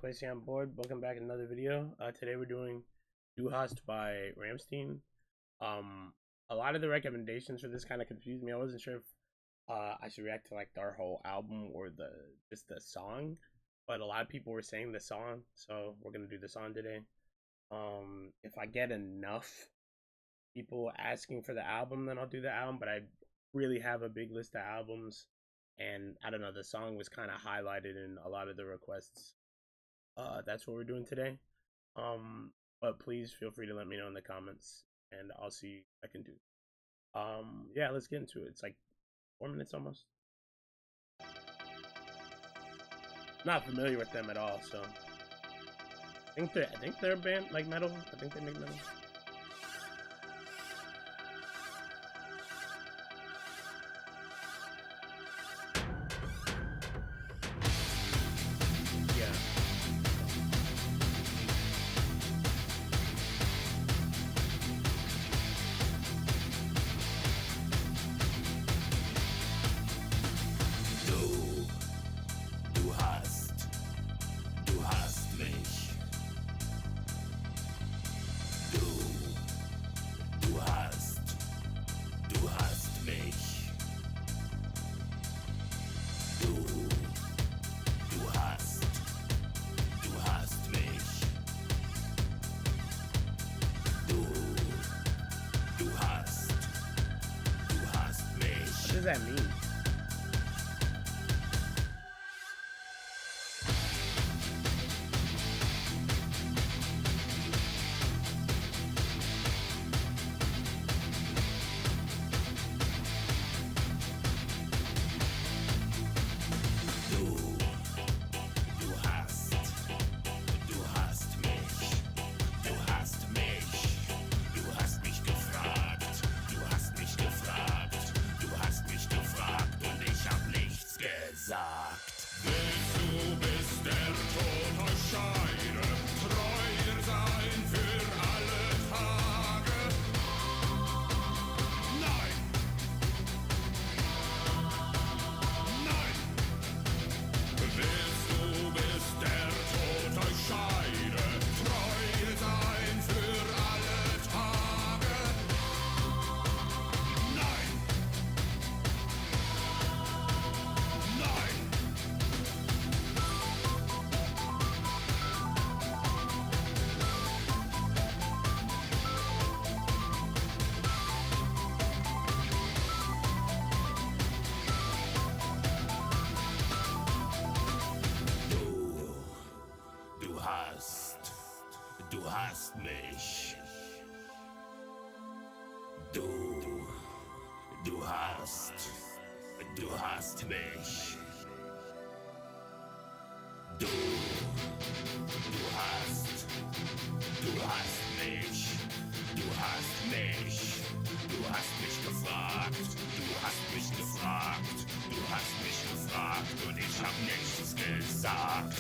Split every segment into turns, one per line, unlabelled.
Quasi on board. Welcome back to another video. Today we're doing Du Hast by Rammstein. Um, a lot of the recommendations for this kind of confused me. I wasn't sure if I should react to like their whole album or just the song, but a lot of people were saying the song, so we're gonna do the song today. If I get enough people asking for the album, then I'll do the album. But I really have a big list of albums, and I don't know. The song was kind of highlighted in a lot of the requests. That's what we're doing today. But please feel free to let me know in the comments, and I'll see what I can do. Yeah, let's get into it. It's like 4 minutes almost. Not familiar with them at all, so I think they're a band like metal. I think they make metal. What does that mean?
Du hast mich. Du hast mich. Du hast mich. Du hast mich. Du hast mich gefragt. Du hast mich gefragt. Du hast mich gefragt und ich hab nichts gesagt.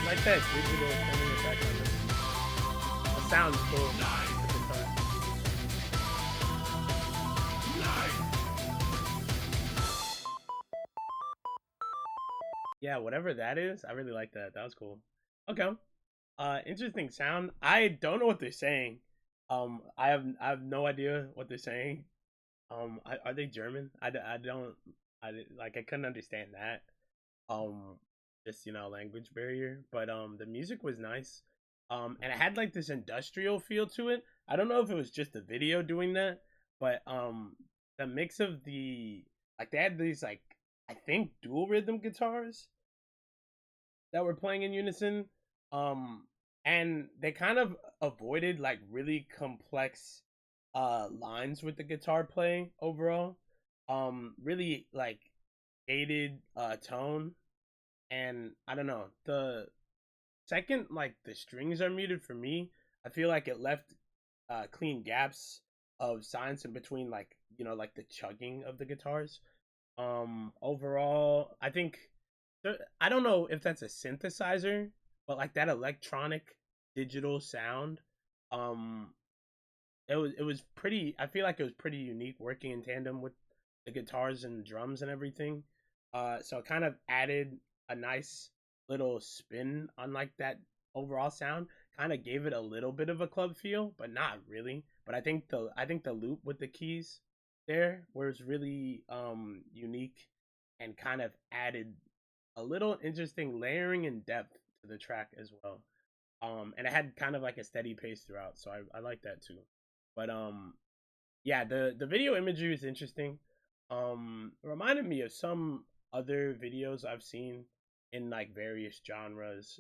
Like that digital filming effect on this. It sounds cool. Yeah, whatever that is, I really like that. That was cool. Okay. Interesting sound. I don't know what they're saying. I have no idea what they're saying. Are they German? I don't. I couldn't understand that. Just language barrier, but the music was nice. And it had like this industrial feel to it. I don't know if it was just the video doing that, but the mix of the like they had these like I think dual rhythm guitars that were playing in unison. Um and they kind of avoided like really complex lines with the guitar playing overall. Really like dated tone, and I don't know. The second like the strings are muted for me, I feel like it left clean gaps of silence in between, like like the chugging of the guitars. Overall, I think I don't know if that's a synthesizer, but like that electronic digital sound, um, it was pretty. I feel like it was pretty unique working in tandem with the guitars and drums and everything. So it kind of added a nice little spin on like that overall sound. Kind of gave it a little bit of a club feel, but not really. But I think the loop with the keys there was really unique and kind of added a little interesting layering and depth to the track as well. And it had kind of like a steady pace throughout, so I like that too. But yeah, the video imagery was interesting. Reminded me of some other videos I've seen in like various genres.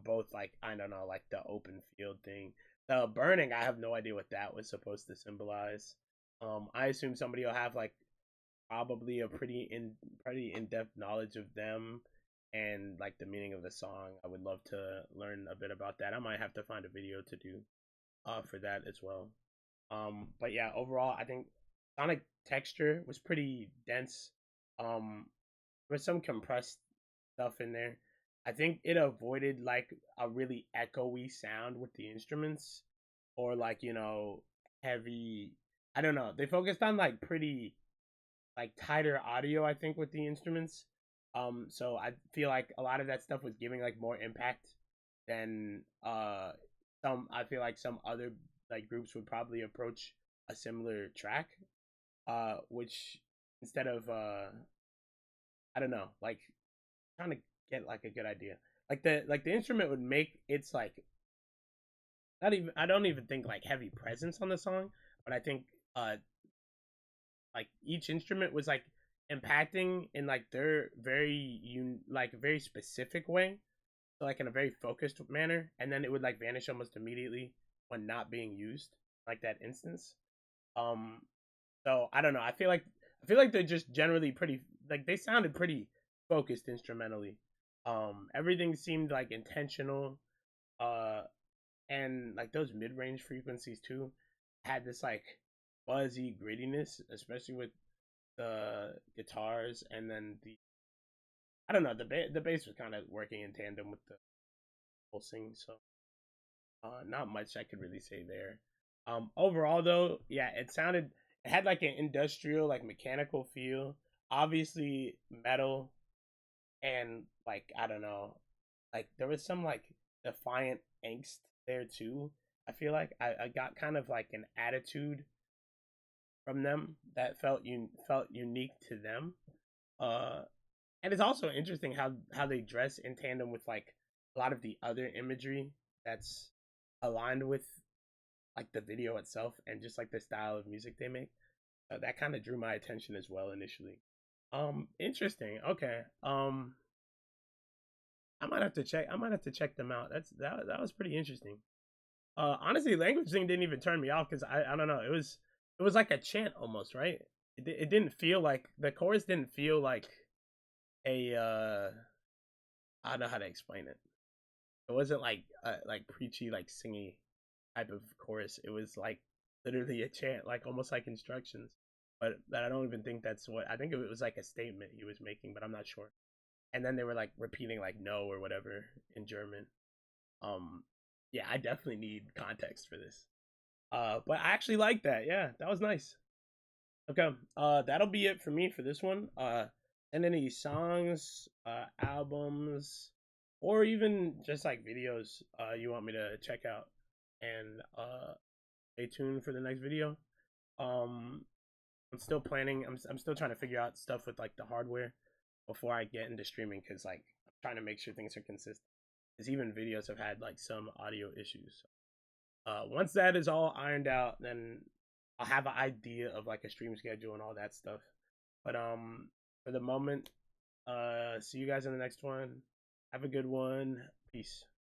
Both like I don't know, like the open field thing, the burning. I have no idea what that was supposed to symbolize. I assume somebody will have like probably a pretty in depth knowledge of them and like the meaning of the song. I would love to learn a bit about that. I might have to find a video to do for that as well. But yeah, overall, I think sonic texture was pretty dense. Um, with some compressed stuff in there. I think it avoided like a really echoey sound with the instruments, or like heavy. I don't know. They focused on like pretty like tighter audio, I think, with the instruments. So I feel like a lot of that stuff was giving like more impact than some. I feel like some other like groups would probably approach a similar track, which instead of I don't know, like trying to get like a good idea. Like the instrument would make its like not even I don't even think like heavy presence on the song, but I think like each instrument was like impacting in like their like very specific way, so like in a very focused manner, and then it would like vanish almost immediately when not being used, like that instance. Um, so I don't know. I feel like they're just generally pretty like they sounded pretty focused instrumentally. Everything seemed like intentional. Uh, and like those mid range frequencies too had this like fuzzy grittiness, especially with the guitars, and then the I don't know the bass was kind of working in tandem with the pulsing, so not much I could really say there. Overall though, yeah, it had like an industrial like mechanical feel, obviously metal, and like I don't know, like there was some like defiant angst there too. I feel like I got kind of like an attitude from them that felt unique to them. Uh, and it's also interesting how they dress in tandem with like a lot of the other imagery that's aligned with like the video itself and just like the style of music they make. That kind of drew my attention as well initially. Interesting. Okay. I might have to check. I might have to check them out. That was pretty interesting. Honestly, language thing didn't even turn me off because I don't know. It was like a chant almost, right? It didn't feel like the chorus didn't feel like a I don't know how to explain it. It wasn't like preachy like singy type of chorus. It was like literally a chant, like almost like instructions. But I don't even think that's what I think it was like a statement he was making, but I'm not sure. And then they were like repeating like no or whatever in German. Um, yeah, I definitely need context for this. But I actually like that. Yeah, that was nice. Okay, that'll be it for me for this one. And any songs, albums, or even just like videos you want me to check out, and stay tuned for the next video. Um, I'm still planning. I'm still trying to figure out stuff with like the hardware before I get into streaming because like I'm trying to make sure things are consistent. Because even videos have had like some audio issues. Once that is all ironed out, then I'll have an idea of like a stream schedule and all that stuff. But for the moment, see you guys in the next one. Have a good one. Peace.